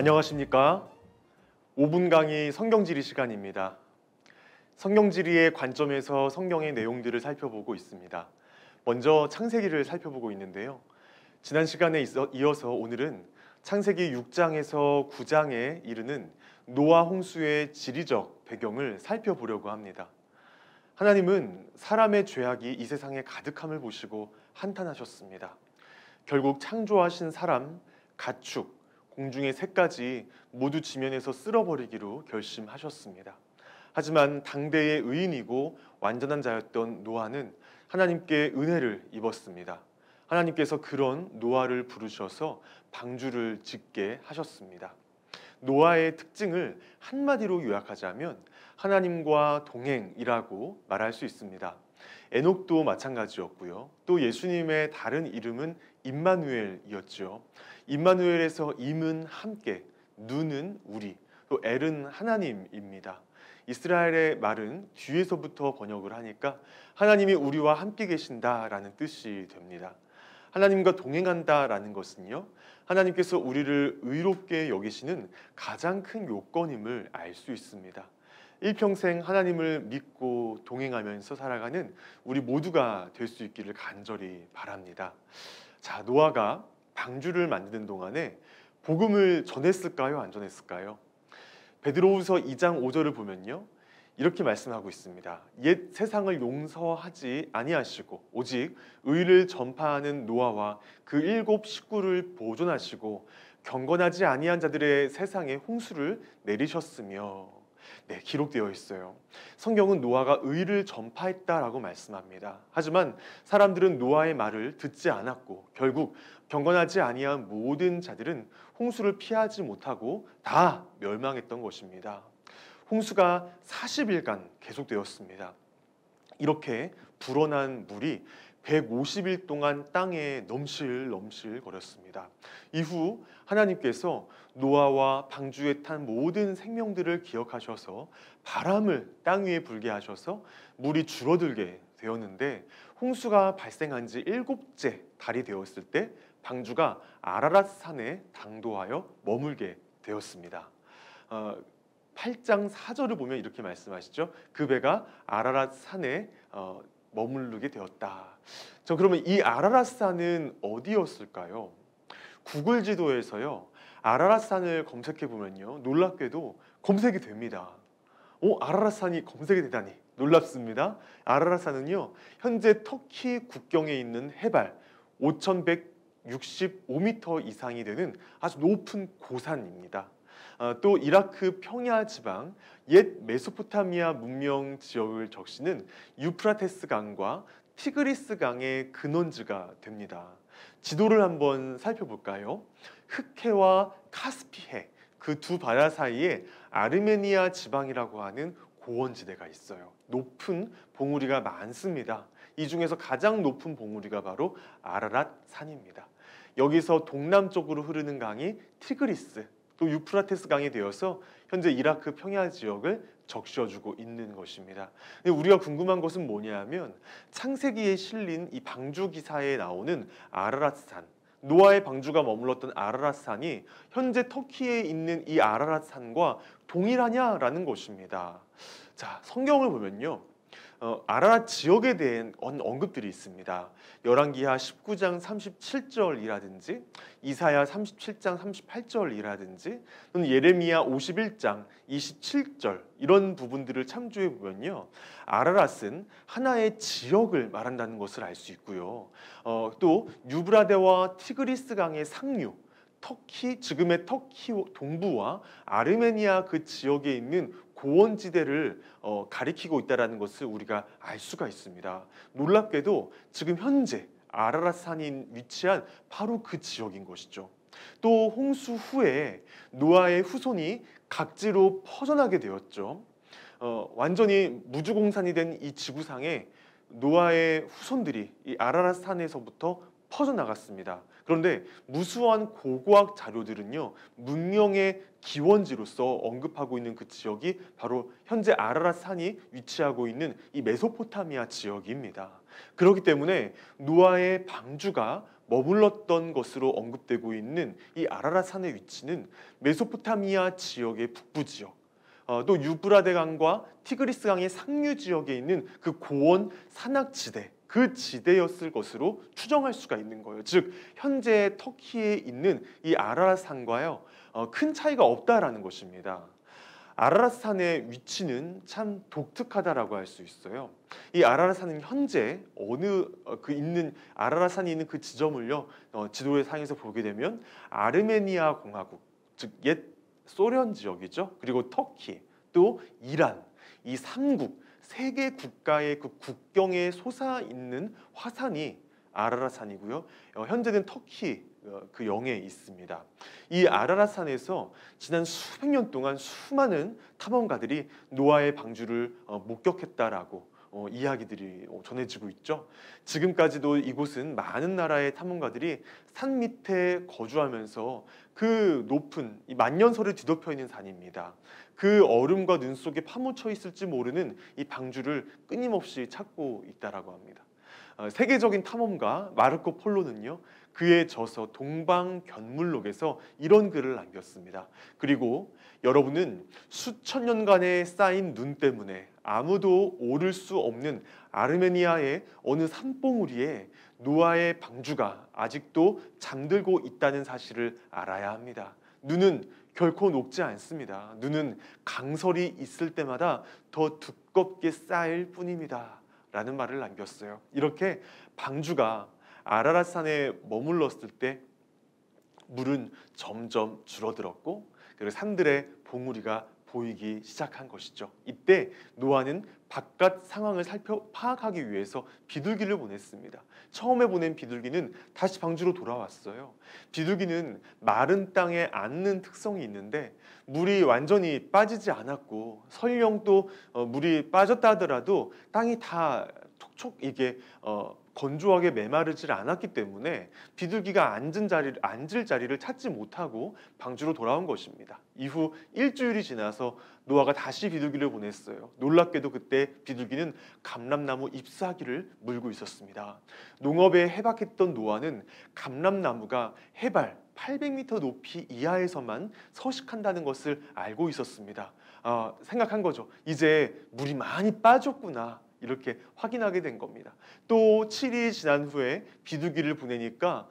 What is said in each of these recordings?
안녕하십니까? 5분 강의 성경지리 시간입니다. 성경지리의 관점에서 성경의 내용들을 살펴보고 있습니다. 먼저 창세기를 살펴보고 있는데요. 지난 시간에 이어서 오늘은 창세기 6장에서 9장에 이르는 노아 홍수의 지리적 배경을 살펴보려고 합니다. 하나님은 사람의 죄악이 이 세상에 가득함을 보시고 한탄하셨습니다. 결국 창조하신 사람, 가축, 공중의 새까지 모두 지면에서 쓸어버리기로 결심하셨습니다. 하지만 당대의 의인이고 완전한 자였던 노아는 하나님께 은혜를 입었습니다. 하나님께서 그런 노아를 부르셔서 방주를 짓게 하셨습니다. 노아의 특징을 한마디로 요약하자면 하나님과 동행이라고 말할 수 있습니다. 에녹도 마찬가지였고요. 또 예수님의 다른 이름은 임마누엘이었죠. 임마누엘에서 임은 함께, 누는 우리, 또 엘은 하나님입니다. 이스라엘의 말은 뒤에서부터 번역을 하니까 하나님이 우리와 함께 계신다라는 뜻이 됩니다. 하나님과 동행한다라는 것은요, 하나님께서 우리를 의롭게 여기시는 가장 큰 요건임을 알 수 있습니다. 일평생 하나님을 믿고 동행하면서 살아가는 우리 모두가 될 수 있기를 간절히 바랍니다. 자, 노아가 방주를 만드는 동안에 복음을 전했을까요? 안 전했을까요? 베드로후서 2장 5절을 보면요, 이렇게 말씀하고 있습니다. 옛 세상을 용서하지 아니하시고 오직 의를 전파하는 노아와 그 7 식구를 보존하시고 경건하지 아니한 자들의 세상에 홍수를 내리셨으며, 네, 기록되어 있어요. 성경은 노아가 의를 전파했다라고 말씀합니다. 하지만 사람들은 노아의 말을 듣지 않았고 결국 경건하지 아니한 모든 자들은 홍수를 피하지 못하고 다 멸망했던 것입니다. 홍수가 40일간 계속되었습니다. 이렇게 불어난 물이 150일 동안 땅에 넘실넘실 거렸습니다. 이후 하나님께서 노아와 방주에 탄 모든 생명들을 기억하셔서 바람을 땅 위에 불게 하셔서 물이 줄어들게 되었는데, 홍수가 발생한 지 7째 달이 되었을 때 방주가 아라랏 산에 당도하여 머물게 되었습니다. 8장 4절을 보면 이렇게 말씀하시죠. 그 배가 아라랏 산에 머무르게 되었다. 그러면 이 아라랏 산은 어디였을까요? 구글 지도에서요, 아라랏 산을 검색해 보면요, 놀랍게도 검색이 됩니다. 아라랏 산이 검색이 되다니 놀랍습니다. 아라랏 산은요, 현재 터키 국경에 있는 해발 5,165m 이상이 되는 아주 높은 고산입니다. 또 이라크 평야 지방, 옛 메소포타미아 문명 지역을 적시는 유프라테스 강과 티그리스 강의 근원지가 됩니다. 지도를 한번 살펴볼까요? 흑해와 카스피해, 그 두 바다 사이에 아르메니아 지방이라고 하는 고원지대가 있어요. 높은 봉우리가 많습니다. 이 중에서 가장 높은 봉우리가 바로 아라랏 산입니다. 여기서 동남쪽으로 흐르는 강이 티그리스, 또 유프라테스 강이 되어서 현재 이라크 평야 지역을 적셔주고 있는 것입니다. 근데 우리가 궁금한 것은 뭐냐면, 창세기에 실린 이 방주 기사에 나오는 아라랏 산, 노아의 방주가 머물렀던 아라랏 산이 현재 터키에 있는 이 아라랏 산과 동일하냐라는 것입니다. 자, 성경을 보면요, 아라랏 지역에 대한 언급들이 있습니다. 열왕기하 19장 37절이라든지 이사야 37장 38절이라든지 또는 예레미야 51장 27절, 이런 부분들을 참조해 보면요, 아라랏은 하나의 지역을 말한다는 것을 알 수 있고요. 또 유브라데와 티그리스 강의 상류, 터키, 지금의 터키 동부와 아르메니아 그 지역에 있는 고원지대를 가리키고 있다는 것을 우리가 알 수가 있습니다. 놀랍게도 지금 현재 아라랏 산이 위치한 바로 그 지역인 것이죠. 또 홍수 후에 노아의 후손이 각지로 퍼져나게 되었죠. 완전히 무주공산이 된 이 지구상에 노아의 후손들이 이 아라랏 산에서부터 퍼져나갔습니다. 그런데 무수한 고고학 자료들은요, 문명의 기원지로서 언급하고 있는 그 지역이 바로 현재 아라랏 산이 위치하고 있는 이 메소포타미아 지역입니다. 그렇기 때문에 노아의 방주가 머물렀던 것으로 언급되고 있는 이 아라랏 산의 위치는 메소포타미아 지역의 북부 지역, 또 유브라데 강과 티그리스 강의 상류 지역에 있는 그 고원 산악지대, 그 지대였을 것으로 추정할 수가 있는 거예요. 즉 현재 터키에 있는 이 아라랏 산과요 큰 차이가 없다라는 것입니다. 아라랏 산의 위치는 참 독특하다라고 할 수 있어요. 이 아라랏 산은 현재 어느 있는 아라랏 산이 있는 그 지점을요 지도에 상에서 보게 되면 아르메니아 공화국, 즉 옛 소련 지역이죠. 그리고 터키, 또 이란, 이 3국 세 개 국가의 그 국경에 솟아 있는 화산이 아라랏 산이고요. 현재는 터키 그 영해에 있습니다. 이 아라랏 산에서 지난 수백 년 동안 수많은 탐험가들이 노아의 방주를 목격했다라고 이야기들이 전해지고 있죠. 지금까지도 이곳은 많은 나라의 탐험가들이 산 밑에 거주하면서 그 높은 이 만년설에 뒤덮여 있는 산입니다. 그 얼음과 눈 속에 파묻혀 있을지 모르는 이 방주를 끊임없이 찾고 있다라고 합니다. 세계적인 탐험가 마르코 폴로는요 그의 저서 동방견물록에서 이런 글을 남겼습니다. 그리고 여러분은 수천 년간에 쌓인 눈 때문에 아무도 오를 수 없는 아르메니아의 어느 산봉우리에 노아의 방주가 아직도 잠들고 있다는 사실을 알아야 합니다. 눈은 결코 녹지 않습니다. 눈은 강설이 있을 때마다 더 두껍게 쌓일 뿐입니다. 라는 말을 남겼어요. 이렇게 방주가 아라랏 산에 머물렀을 때 물은 점점 줄어들었고 그리고 산들의 봉우리가 보이기 시작한 것이죠. 이때 노아는 바깥 상황을 파악하기 위해서 비둘기를 보냈습니다. 처음에 보낸 비둘기는 다시 방주로 돌아왔어요. 비둘기는 마른 땅에 앉는 특성이 있는데 물이 완전히 빠지지 않았고 설령 또 물이 빠졌다 하더라도 땅이 다 촉촉 이게 건조하게 메마르질 않았기 때문에 비둘기가 앉을 자리를 찾지 못하고 방주로 돌아온 것입니다. 이후 일주일이 지나서 노아가 다시 비둘기를 보냈어요. 놀랍게도 그때 비둘기는 감람나무 잎사귀를 물고 있었습니다. 농업에 해박했던 노아는 감람나무가 해발 800m 높이 이하에서만 서식한다는 것을 알고 있었습니다. 생각한 거죠. 이제 물이 많이 빠졌구나. 이렇게 확인하게 된 겁니다. 또 7일 지난 후에 비둘기를 보내니까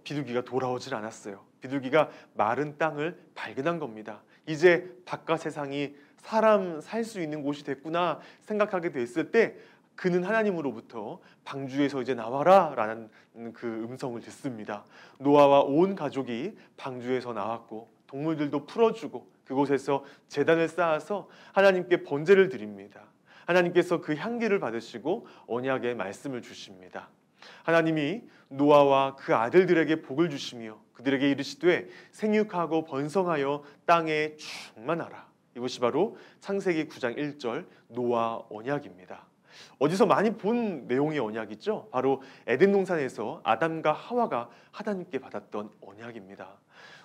비둘기가 돌아오질 않았어요. 비둘기가 마른 땅을 발견한 겁니다. 이제 바깥 세상이 사람 살 수 있는 곳이 됐구나 생각하게 됐을 때 그는 하나님으로부터 방주에서 이제 나와라 라는 그 음성을 듣습니다. 노아와 온 가족이 방주에서 나왔고 동물들도 풀어주고 그곳에서 제단을 쌓아서 하나님께 번제를 드립니다. 하나님께서 그 향기를 받으시고 언약의 말씀을 주십니다. 하나님이 노아와 그 아들들에게 복을 주시며 그들에게 이르시되 생육하고 번성하여 땅에 충만하라. 이것이 바로 창세기 9장 1절 노아 언약입니다. 어디서 많이 본 내용의 언약이죠. 바로 에덴 동산에서 아담과 하와가 하나님께 받았던 언약입니다.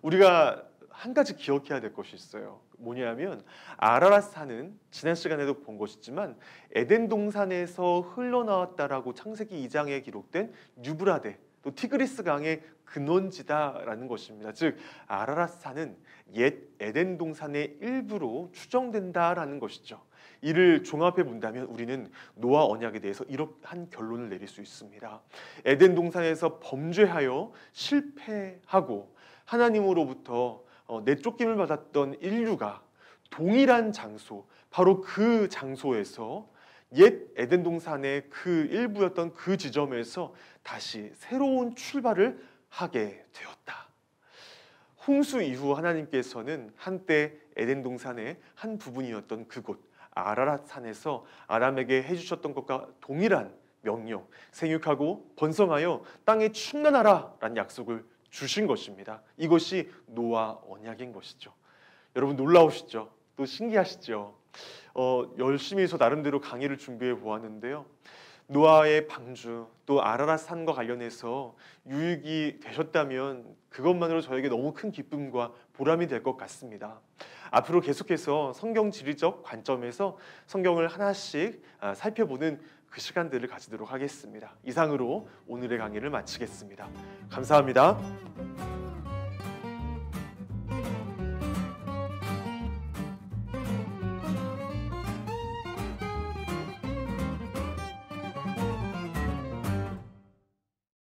우리가 한 가지 기억해야 될 것이 있어요. 뭐냐면 아라랏 산은 지난 시간에도 본 것이지만 에덴 동산에서 흘러나왔다라고 창세기 2장에 기록된 유브라데 또 티그리스 강의 근원지다라는 것입니다. 즉 아라랏 산은 옛 에덴 동산의 일부로 추정된다라는 것이죠. 이를 종합해 본다면 우리는 노아 언약에 대해서 이러한 결론을 내릴 수 있습니다. 에덴 동산에서 범죄하여 실패하고 하나님으로부터 내쫓김을 받았던 인류가 동일한 장소, 바로 그 장소에서 옛 에덴 동산의 그 일부였던 그 지점에서 다시 새로운 출발을 하게 되었다. 홍수 이후 하나님께서는 한때 에덴 동산의 한 부분이었던 그곳 아라랏 산에서 아담에게 해주셨던 것과 동일한 명령, 생육하고 번성하여 땅에 충만하라 라는 약속을 주신 것입니다. 이것이 노아 언약인 것이죠. 여러분 놀라우시죠? 또 신기하시죠? 열심히 해서 나름대로 강의를 준비해 보았는데요. 노아의 방주 또 아라랏 산과 관련해서 유익이 되셨다면 그것만으로 저에게 너무 큰 기쁨과 보람이 될 것 같습니다. 앞으로 계속해서 성경 지리적 관점에서 성경을 하나씩 살펴보는 그 시간들을 가지도록 하겠습니다. 이상으로 오늘의 강의를 마치겠습니다. 감사합니다.